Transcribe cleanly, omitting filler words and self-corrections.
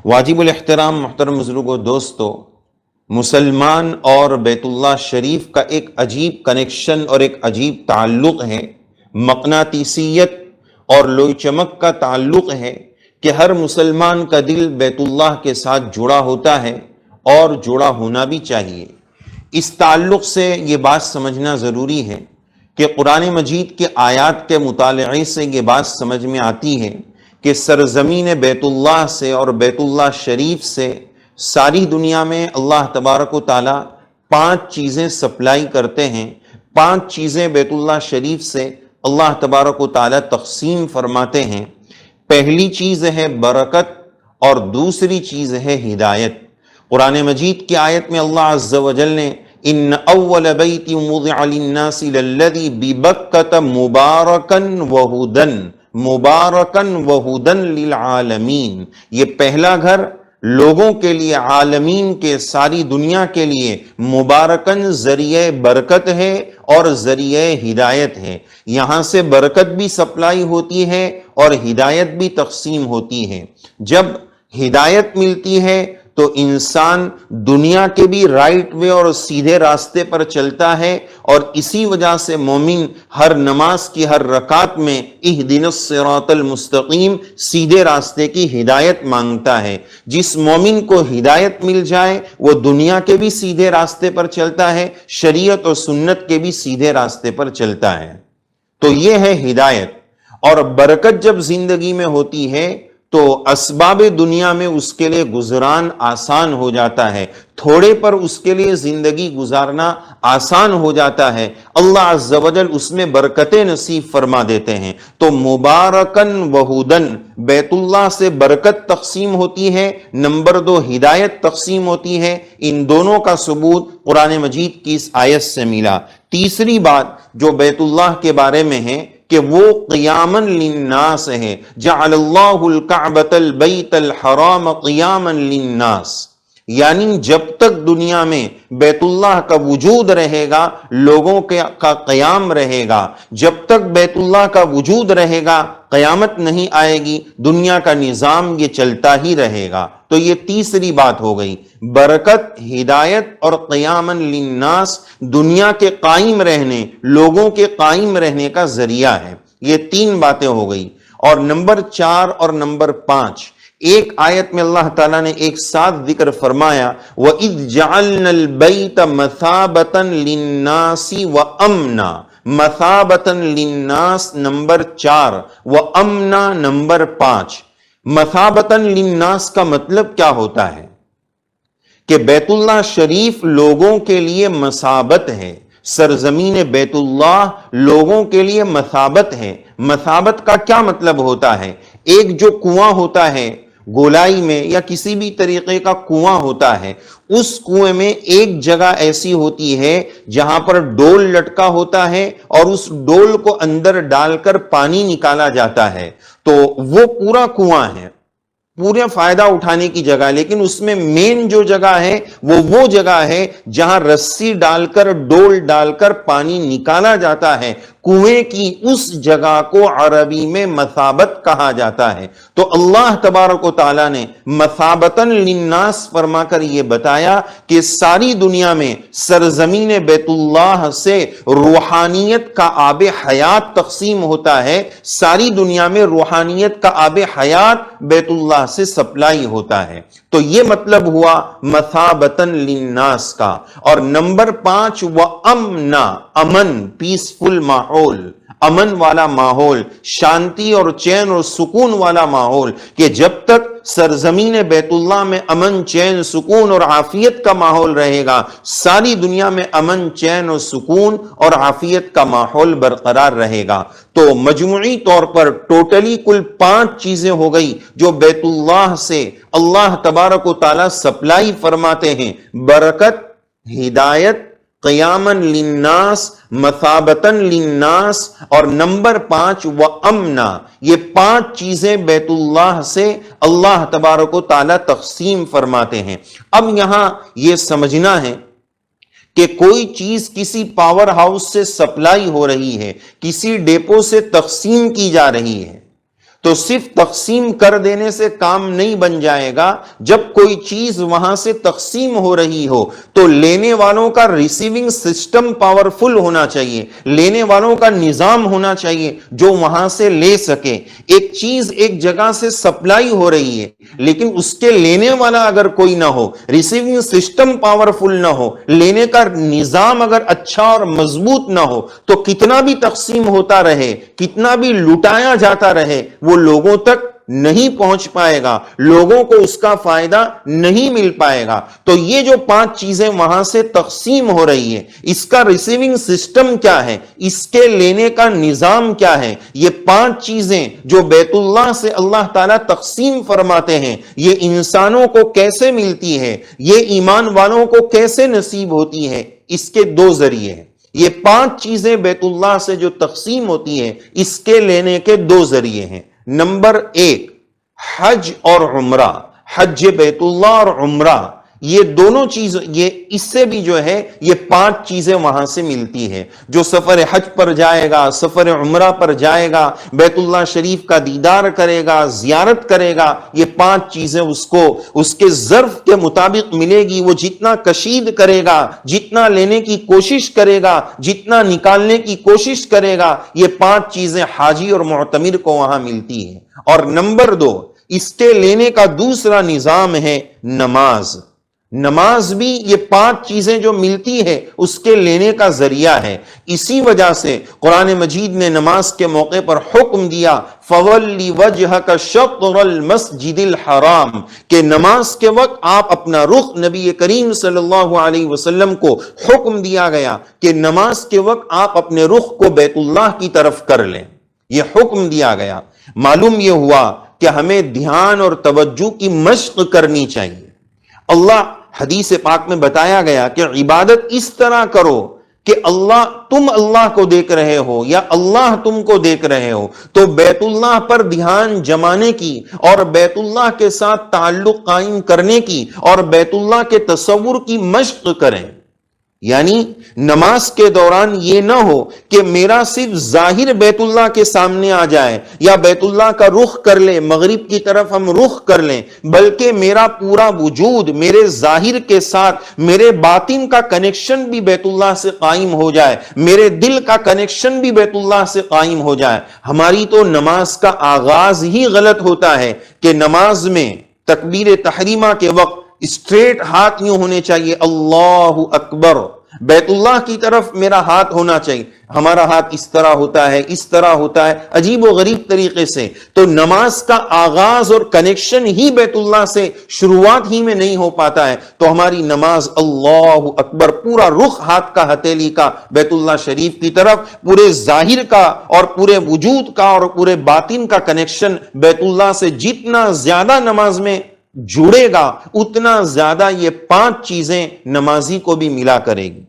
واجب الاحترام محترم بزرگوں دوستو، مسلمان اور بیت اللہ شریف کا ایک عجیب کنیکشن اور ایک عجیب تعلق ہے، مقناطیسیت اور لوئی چمک کا تعلق ہے کہ ہر مسلمان کا دل بیت اللہ کے ساتھ جڑا ہوتا ہے اور جڑا ہونا بھی چاہیے۔ اس تعلق سے یہ بات سمجھنا ضروری ہے کہ قرآن مجید کے آیات کے مطالعے سے یہ بات سمجھ میں آتی ہے کہ سرزمین بیت اللہ سے اور بیت اللہ شریف سے ساری دنیا میں اللہ تبارک و تعالیٰ 5 چیزیں سپلائی کرتے ہیں۔ 5 چیزیں بیت اللہ شریف سے اللہ تبارک و تعالیٰ تقسیم فرماتے ہیں۔ پہلی چیز ہے برکت اور دوسری چیز ہے ہدایت۔ قرآن مجید کی آیت میں اللہ عز و جل نے ان اول بیت وضع للناس للذی ببکۃ مبارکن وہدن للعالمین، یہ پہلا گھر لوگوں کے لیے، عالمین کے، ساری دنیا کے لیے مبارکن ذریعہ برکت ہے اور ذریعہ ہدایت ہے۔ یہاں سے برکت بھی سپلائی ہوتی ہے اور ہدایت بھی تقسیم ہوتی ہے۔ جب ہدایت ملتی ہے تو انسان دنیا کے بھی رائٹ وے اور سیدھے راستے پر چلتا ہے، اور اسی وجہ سے مومن ہر نماز کی ہر رکعت میں اہدنا الصراط المستقیم، سیدھے راستے کی ہدایت مانگتا ہے۔ جس مومن کو ہدایت مل جائے وہ دنیا کے بھی سیدھے راستے پر چلتا ہے، شریعت اور سنت کے بھی سیدھے راستے پر چلتا ہے۔ تو یہ ہے ہدایت۔ اور برکت جب زندگی میں ہوتی ہے تو اسباب دنیا میں اس کے لیے گزران آسان ہو جاتا ہے، تھوڑے پر اس کے لیے زندگی گزارنا آسان ہو جاتا ہے۔ اللہ عز و جل اس میں برکتیں نصیب فرما دیتے ہیں۔ تو مبارکن وہدن، بیت اللہ سے برکت تقسیم ہوتی ہے، نمبر 2 ہدایت تقسیم ہوتی ہے۔ ان دونوں کا ثبوت قرآن مجید کی اس آیت سے ملا۔ تیسری بات جو بیت اللہ کے بارے میں ہے کہ وہ قیاما للناس ہے، جعل اللہ الکعبۃ البیت الحرام قیاما للناس، یعنی جب تک دنیا میں بیت اللہ کا وجود رہے گا لوگوں کا قیام رہے گا۔ جب تک بیت اللہ کا وجود رہے گا قیامت نہیں آئے گی، دنیا کا نظام یہ چلتا ہی رہے گا۔ تو یہ تیسری بات ہو گئی، برکت، ہدایت اور قیاما للناس، دنیا کے قائم رہنے، لوگوں کے قائم رہنے کا ذریعہ ہے۔ یہ 3 باتیں ہو گئی۔ اور نمبر 4 اور نمبر 5 ایک آیت میں اللہ تعالیٰ نے ایک ساتھ ذکر فرمایا، وَإِذْ جَعَلْنَا الْبَيْتَ مَثَابَةً لِلنَّاسِ وَأَمْنًا، مثابتاً للناس نمبر 4، وَأَمْنًا نمبر 5۔ مثابتاً للناس کا مطلب کیا ہوتا ہے کہ بیت اللہ شریف لوگوں کے لیے مثابت ہے، سرزمین بیت اللہ لوگوں کے لیے مثابت ہے۔ مثابت کا کیا مطلب ہوتا ہے؟ ایک جو کنواں ہوتا ہے گولائی میں یا کسی بھی طریقے کا کنواں ہوتا ہے، اس کنویں میں ایک جگہ ایسی ہوتی ہے جہاں پر ڈول لٹکا ہوتا ہے اور اس ڈول کو اندر ڈال کر پانی نکالا جاتا ہے، تو وہ پورا کنواں ہے، پورے فائدہ اٹھانے کی جگہ، لیکن اس میں مین جو جگہ ہے وہ جگہ ہے جہاں رسی ڈال کر ڈول ڈال کر پانی نکالا جاتا ہے۔ کنویں کی اس جگہ کو عربی میں مثابت کہا جاتا ہے۔ تو اللہ تبارک و تعالیٰ نے مثابتاً للناس فرما کر یہ بتایا کہ ساری دنیا میں سرزمین بیت اللہ سے روحانیت کا آب حیات تقسیم ہوتا ہے، ساری دنیا میں روحانیت کا آب حیات بیت اللہ سے سپلائی ہوتا ہے۔ تو یہ مطلب ہوا مثابتاً للناس کا۔ اور نمبر 5 وَأَمْنًا، امن، پیسفل ماحول، امن والا ماحول، شانتی اور چین اور سکون والا ماحول، کہ جب تک سرزمین بیت اللہ میں امن، چین، سکون اور عافیت کا ماحول رہے گا، ساری دنیا میں امن، چین اور سکون اور عافیت کا ماحول برقرار رہے گا۔ تو مجموعی طور پر ٹوٹلی کل 5 چیزیں ہو گئی جو بیت اللہ سے اللہ تبارک و تعالیٰ سپلائی فرماتے ہیں، برکت، ہدایت، قیاما للناس، مثابتاً للناس، اور نمبر 5 وَأَمْنًا۔ یہ 5 چیزیں بیت اللہ سے اللہ تبارک و تعالیٰ تقسیم فرماتے ہیں۔ اب یہاں یہ سمجھنا ہے کہ کوئی چیز کسی پاور ہاؤس سے سپلائی ہو رہی ہے، کسی ڈیپو سے تقسیم کی جا رہی ہے، تو صرف تقسیم کر دینے سے کام نہیں بن جائے گا۔ جب کوئی چیز وہاں سے تقسیم ہو رہی ہو تو لینے والوں کا ریسیونگ سسٹم پاورفل ہونا چاہیے، لینے والوں کا نظام ہونا چاہیے جو وہاں سے لے سکے۔ ایک چیز ایک جگہ سے سپلائی ہو رہی ہے لیکن اس کے لینے والا اگر کوئی نہ ہو، ریسیونگ سسٹم پاورفل نہ ہو، لینے کا نظام اگر اچھا اور مضبوط نہ ہو تو کتنا بھی تقسیم ہوتا رہے، کتنا بھی لٹایا جاتا رہے، وہ لوگوں تک نہیں پہنچ پائے گا، لوگوں کو اس کا فائدہ نہیں مل پائے گا۔ تو یہ جو 5 چیزیں وہاں سے تقسیم ہو رہی ہے، اس کا ریسیونگ سسٹم کیا ہے، اس کے لینے کا نظام کیا ہے، یہ 5 چیزیں جو بیت اللہ سے اللہ تعالیٰ تقسیم فرماتے ہیں، یہ انسانوں کو کیسے ملتی ہے، یہ ایمان والوں کو کیسے نصیب ہوتی ہے، اس کے 2 ذریعے ہیں۔ یہ 5 چیزیں بیت اللہ سے جو تقسیم ہوتی ہیں، اس کے لینے کے 2 ذریعے ہیں۔ نمبر 1 حج اور عمرہ، حج بیت اللہ اور عمرہ، یہ دونوں چیز، یہ اس سے بھی جو ہے یہ 5 چیزیں وہاں سے ملتی ہے۔ جو سفر حج پر جائے گا، سفر عمرہ پر جائے گا، بیت اللہ شریف کا دیدار کرے گا، زیارت کرے گا، یہ 5 چیزیں اس کو اس کے ظرف کے مطابق ملے گی۔ وہ جتنا کشید کرے گا، جتنا لینے کی کوشش کرے گا، جتنا نکالنے کی کوشش کرے گا، یہ 5 چیزیں حاجی اور معتمر کو وہاں ملتی ہیں۔ اور نمبر 2 اس کے لینے کا دوسرا نظام ہے نماز۔ نماز بھی یہ 5 چیزیں جو ملتی ہے اس کے لینے کا ذریعہ ہے۔ اسی وجہ سے قرآن مجید نے نماز کے موقع پر حکم دیا فَوَلِّ وَجْهَكَ شَطْرَ الْمَسْجِدِ الْحَرَامِ، کہ نماز کے وقت آپ اپنا رخ، نبی کریم صلی اللہ علیہ وسلم کو حکم دیا گیا کہ نماز کے وقت آپ اپنے رخ کو بیت اللہ کی طرف کر لیں، یہ حکم دیا گیا۔ معلوم یہ ہوا کہ ہمیں دھیان اور توجہ کی مشق کرنی چاہیے۔ اللہ حدیث پاک میں بتایا گیا کہ عبادت اس طرح کرو کہ تم اللہ کو دیکھ رہے ہو یا اللہ تم کو دیکھ رہے ہو، تو بیت اللہ پر دھیان جمانے کی اور بیت اللہ کے ساتھ تعلق قائم کرنے کی اور بیت اللہ کے تصور کی مشق کریں۔ یعنی نماز کے دوران یہ نہ ہو کہ میرا صرف ظاہر بیت اللہ کے سامنے آ جائے یا بیت اللہ کا رخ کر لیں، مغرب کی طرف ہم رخ کر لیں، بلکہ میرا پورا وجود میرے ظاہر کے ساتھ میرے باطن کا کنیکشن بھی بیت اللہ سے قائم ہو جائے، میرے دل کا کنیکشن بھی بیت اللہ سے قائم ہو جائے۔ ہماری تو نماز کا آغاز ہی غلط ہوتا ہے کہ نماز میں تکبیر تحریمہ کے وقت اسٹریٹ ہاتھ یوں ہونے چاہیے، اللہ اکبر، بیت اللہ کی طرف میرا ہاتھ ہونا چاہیے، ہمارا ہاتھ اس طرح ہوتا ہے، اس طرح ہوتا ہے، عجیب و غریب طریقے سے۔ تو نماز کا آغاز اور کنیکشن ہی بیت اللہ سے شروعات ہی میں نہیں ہو پاتا ہے، تو ہماری نماز اللہ اکبر، پورا رخ ہاتھ کا ہتھیلی کا بیت اللہ شریف کی طرف، پورے ظاہر کا اور پورے وجود کا اور پورے باطن کا کنیکشن بیت اللہ سے جتنا زیادہ نماز میں جڑے گا اتنا زیادہ یہ 5 چیزیں نمازی کو بھی ملا کرے گی۔